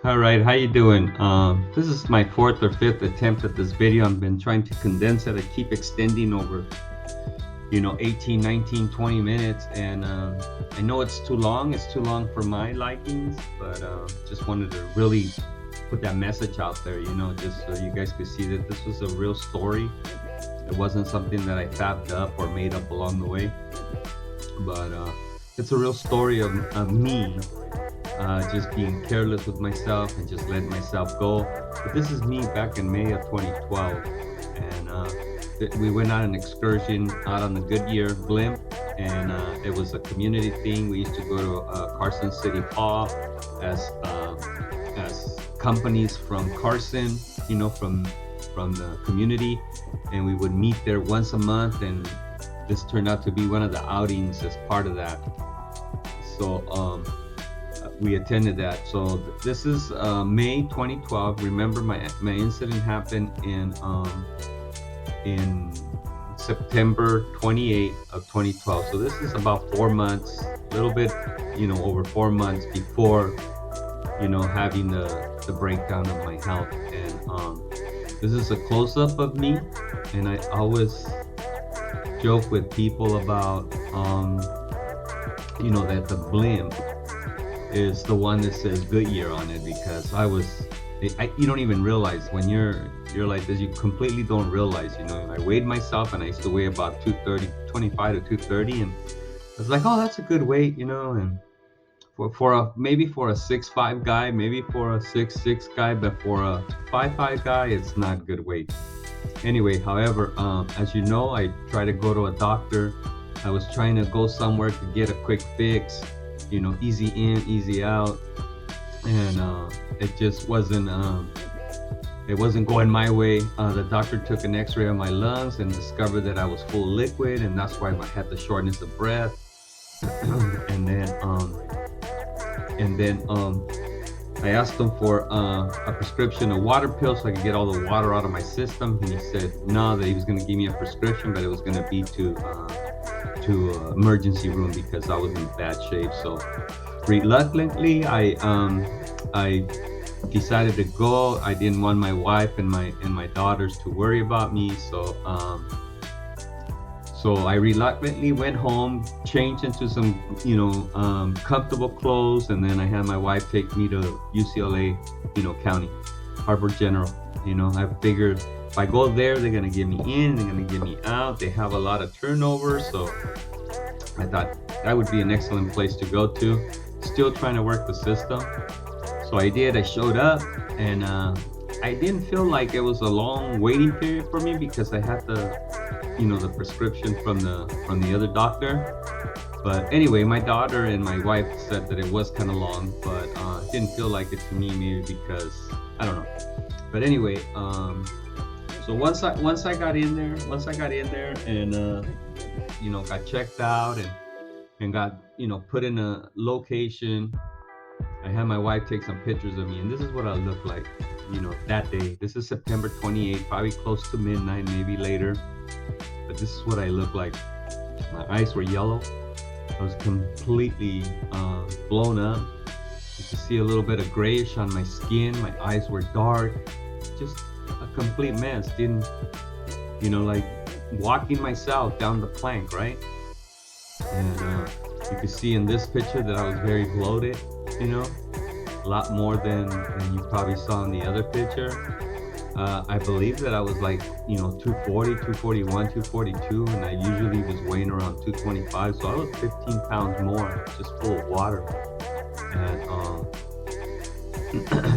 All right, how you doing? This is my fourth or fifth attempt at this video. I've been trying to condense it. I keep extending over, 18, 19, 20 minutes. And I know it's too long. It's too long for my likings, but just wanted to really put that message out there, just so you guys could see that this was a real story. It wasn't something that I fabbed up or made up along the way, but it's a real story of me just being careless with myself and just letting myself go. But this is me back in May of 2012, and we went on an excursion out on the Goodyear blimp, and it was a community thing. We used to go to Carson City Hall as companies from Carson, from the community, and we would meet there once a month, and this turned out to be one of the outings as part of that. So we attended that. So this is May 2012. Remember, my incident happened in September 28th of 2012. So this is about 4 months, a little bit, over 4 months before, having the breakdown of my health. And this is a close-up of me, and I always joke with people about, that the blimp is the one that says Goodyear on it, because you don't even realize when you're like this. You completely don't realize. I weighed myself, and I used to weigh about 25 to 230, and I was like, oh, that's a good weight, and maybe for a 6'5" guy, maybe for a 6'6" guy, but for a 5'5" guy, it's not good weight. Anyway, however, as you know, I try to go to a doctor. I was trying to go somewhere to get a quick fix, easy in, easy out, and it just wasn't. It wasn't going my way. The doctor took an X-ray of my lungs and discovered that I was full of liquid, and that's why I had the shortness of breath. and then I asked him for a prescription of water pills so I could get all the water out of my system. And he said no, that he was going to give me a prescription, but it was going to be to emergency room because I was in bad shape. So reluctantly, I decided to go. I didn't want my wife and my daughters to worry about me. So I reluctantly went home, changed into some, comfortable clothes, and then I had my wife take me to UCLA, County, Harbor General. I figured if I go there, they're gonna get me in, they're gonna get me out. They have a lot of turnover, so I thought that would be an excellent place to go to. Still trying to work the system. So I did. I showed up, and I didn't feel like it was a long waiting period for me because I had the prescription from the other doctor. But anyway, my daughter and my wife said that it was kind of long, but it didn't feel like it to me, maybe because I don't know. But anyway, so once I got in there and got checked out and got put in a location, I had my wife take some pictures of me, and this is what I looked like, that day. This is September 28th, probably close to midnight, maybe later. But this is what I looked like. My eyes were yellow. I was completely blown up. You could see a little bit of grayish on my skin. My eyes were dark. Just a complete mess. Didn't, like walking myself down the plank, right? And you could see in this picture that I was very bloated, a lot more than you probably saw in the other picture. I believe that I was like, 240, 241, 242, and I usually was weighing around 225. So I was 15 pounds more, just full of water. And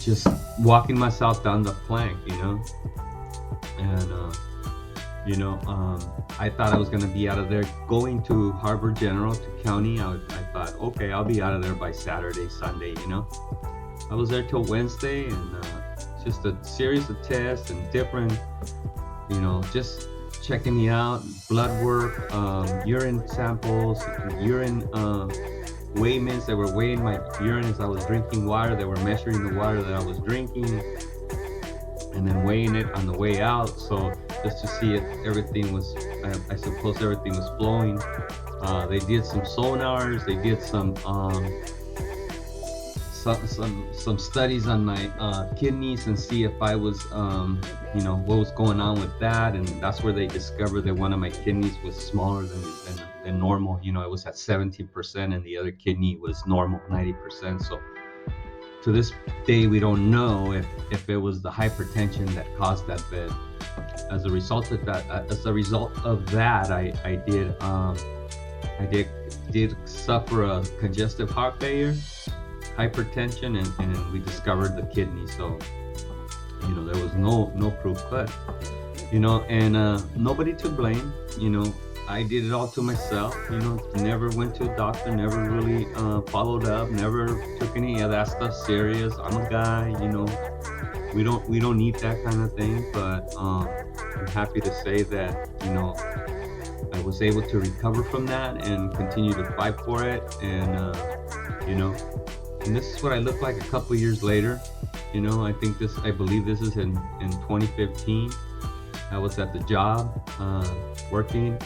just walking myself down the plank, And, I thought I was going to be out of there going to Harbor General, to County. I thought, okay, I'll be out of there by Saturday, Sunday, I was there till Wednesday, and just a series of tests and different, just checking me out, blood work, urine samples, urine weighments. They were weighing my urine as I was drinking water. They were measuring the water that I was drinking and then weighing it on the way out. So just to see if everything was, I suppose everything was flowing. They did some sonars. They did some some studies on my kidneys and see if I was what was going on with that, and that's where they discovered that one of my kidneys was smaller than normal. It was at 17%, and the other kidney was normal 90%. So to this day, we don't know if it was the hypertension that caused that bed. As a result of that, I did suffer a congestive heart failure, hypertension, and we discovered the kidney. So there was no proof, but and nobody to blame. I did it all to myself. Never went to a doctor, never really followed up, never took any of that stuff serious. I'm a guy, we don't need that kind of thing. But I'm happy to say that I was able to recover from that and continue to fight for it. And and this is what I look like a couple years later. I believe this is in 2015. I was at the job working.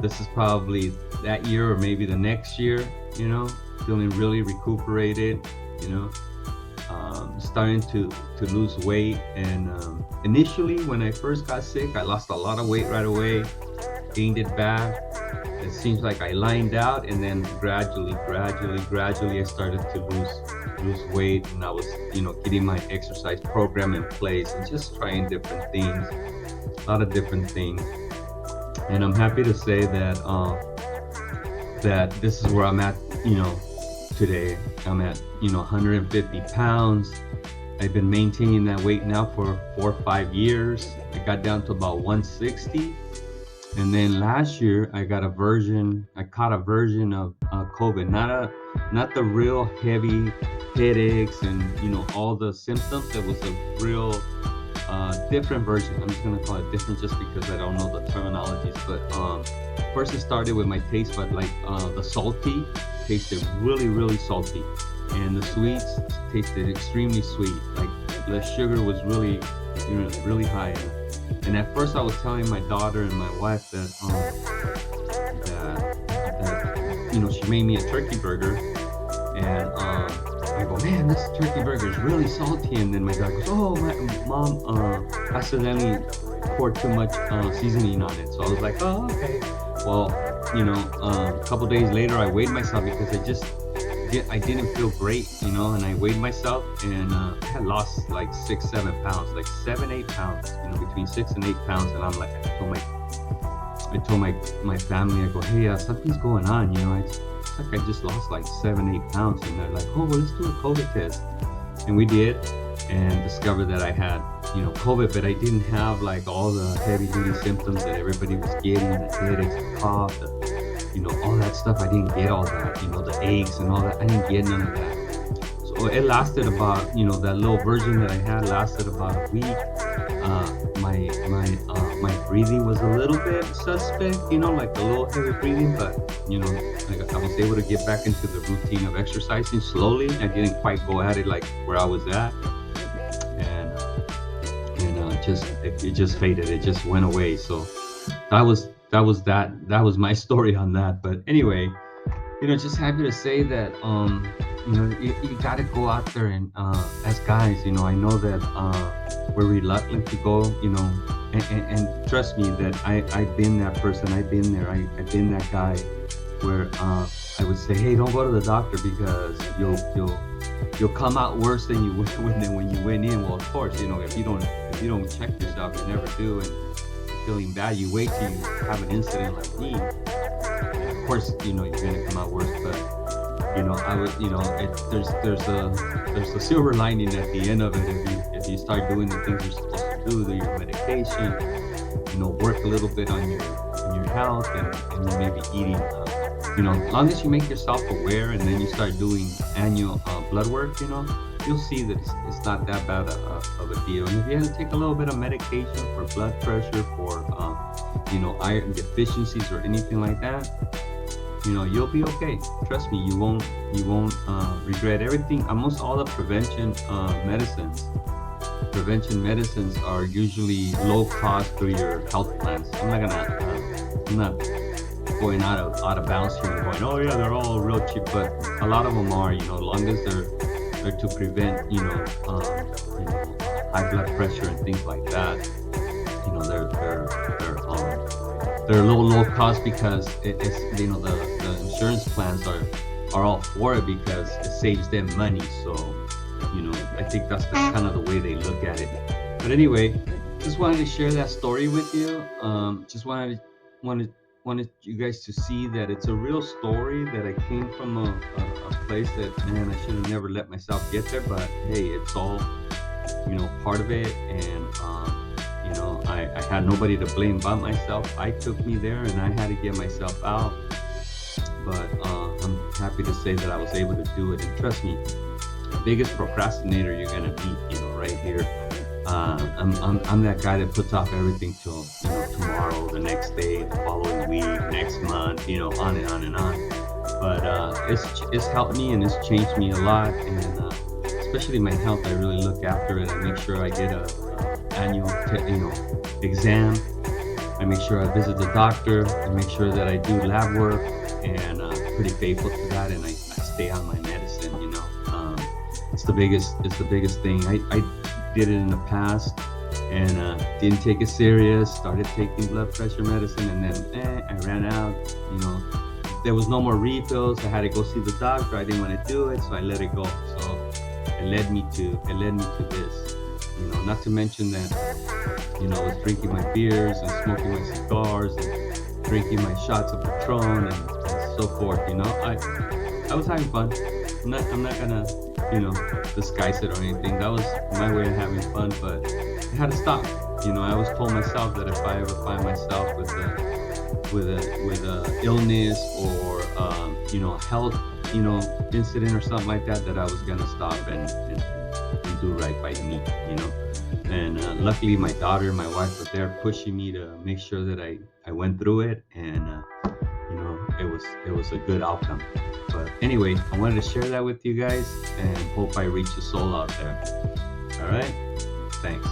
This is probably that year or maybe the next year, feeling really recuperated, starting to lose weight. And initially, when I first got sick, I lost a lot of weight right away, gained it back. It seems like I lined out, and then gradually, I started to lose weight, and I was, getting my exercise program in place and just trying different things, a lot of different things. And I'm happy to say that that this is where I'm at, today. I'm at, 150 pounds. I've been maintaining that weight now for 4 or 5 years. I got down to about 160. And then last year I caught a version of COVID, not the real heavy headaches and all the symptoms. It was a real different version. I'm just gonna call it different just because I don't know the terminologies. But first it started with my taste bud, like the salty tasted really salty, and the sweets tasted extremely sweet. Like the sugar was really high. And at first I was telling my daughter and my wife that she made me a turkey burger, and I go, man, this turkey burger is really salty. And then my daughter goes, oh, mom, accidentally poured too much seasoning on it. So I was like, oh, okay. Well, a couple days later I weighed myself because I didn't feel great, and I weighed myself, and I had lost like 6-7 pounds, like 7-8 pounds, between 6 and 8 pounds. And I'm like, I told my family, I go, hey, something's going on, it's like I just lost like 7-8 pounds. And they're like, oh, well, let's do a COVID test. And we did, and discovered that I had, COVID, but I didn't have like all the heavy duty symptoms that everybody was getting, the headaches, the cough, all that stuff. I didn't get all that, the aches and all that. I didn't get none of that. So it lasted about, that little version that I had lasted about a week. My breathing was a little bit suspect, like a little heavy breathing, but I was able to get back into the routine of exercising slowly. I didn't quite go at it like where I was at, and it just faded. It just went away. So that was my story on that. But anyway, just happy to say that you got to go out there and as guys, I know that we're reluctant to go, and trust me that I've been that person. I've been there. I've been that guy where I would say, hey, don't go to the doctor because you'll come out worse than you would when you went in. Well, of course, if you don't check yourself, you never do, and feeling bad, you wait till you have an incident like me, and of course, you're gonna come out worse. But I would, there's a silver lining at the end of it if you start doing the things you're supposed to do your medication, work a little bit on your health, and you may be eating, as long as you make yourself aware, and then you start doing annual blood work, you'll see that it's not that bad of a deal. And if you have to take a little bit of medication for blood pressure, for iron deficiencies or anything like that, you'll be okay. Trust me, you won't regret everything. Almost all the prevention medicines are usually low cost through your health plans. I'm not going out of bounds here and going, oh yeah, they're all real cheap, but a lot of them are, long as they're to prevent, high blood pressure and things like that. They're a little low cost because it's the insurance plans are all for it because it saves them money. So I think that's kind of the way they look at it. But anyway, just wanted to share that story with you. Just wanted you guys to see that it's a real story, that I came from a place that, man, I should have never let myself get there, but hey, it's all part of it. And I had nobody to blame but myself. I took me there and I had to get myself out. But I'm happy to say that I was able to do it. And trust me, the biggest procrastinator you're gonna meet, right here. I'm that guy that puts off everything till tomorrow, the next day, the following week, next month, on and on and on. But it's helped me and it's changed me a lot. And especially my health, I really look after it. I make sure I get a annual exam. I make sure I visit the doctor. I make sure that I do lab work, and pretty faithful to that. And I stay on my medicine. It's the biggest thing. I did it in the past and didn't take it serious. Started taking blood pressure medicine, and then I ran out. There was no more refills. I had to go see the doctor. I didn't want to do it, so I let it go. So it led me to this. Not to mention that I was drinking my beers and smoking my cigars and drinking my shots of Patron and so forth. I was having fun. I'm not gonna disguise it or anything. That was my way of having fun, but I had to stop. I always told myself that if I ever find myself with a illness or health incident or something like that, that I was gonna stop and do right by me. And luckily my daughter and my wife were there pushing me to make sure that I went through it, and it was a good outcome. But anyway, I wanted to share that with you guys and hope I reach a soul out there. All right, thanks.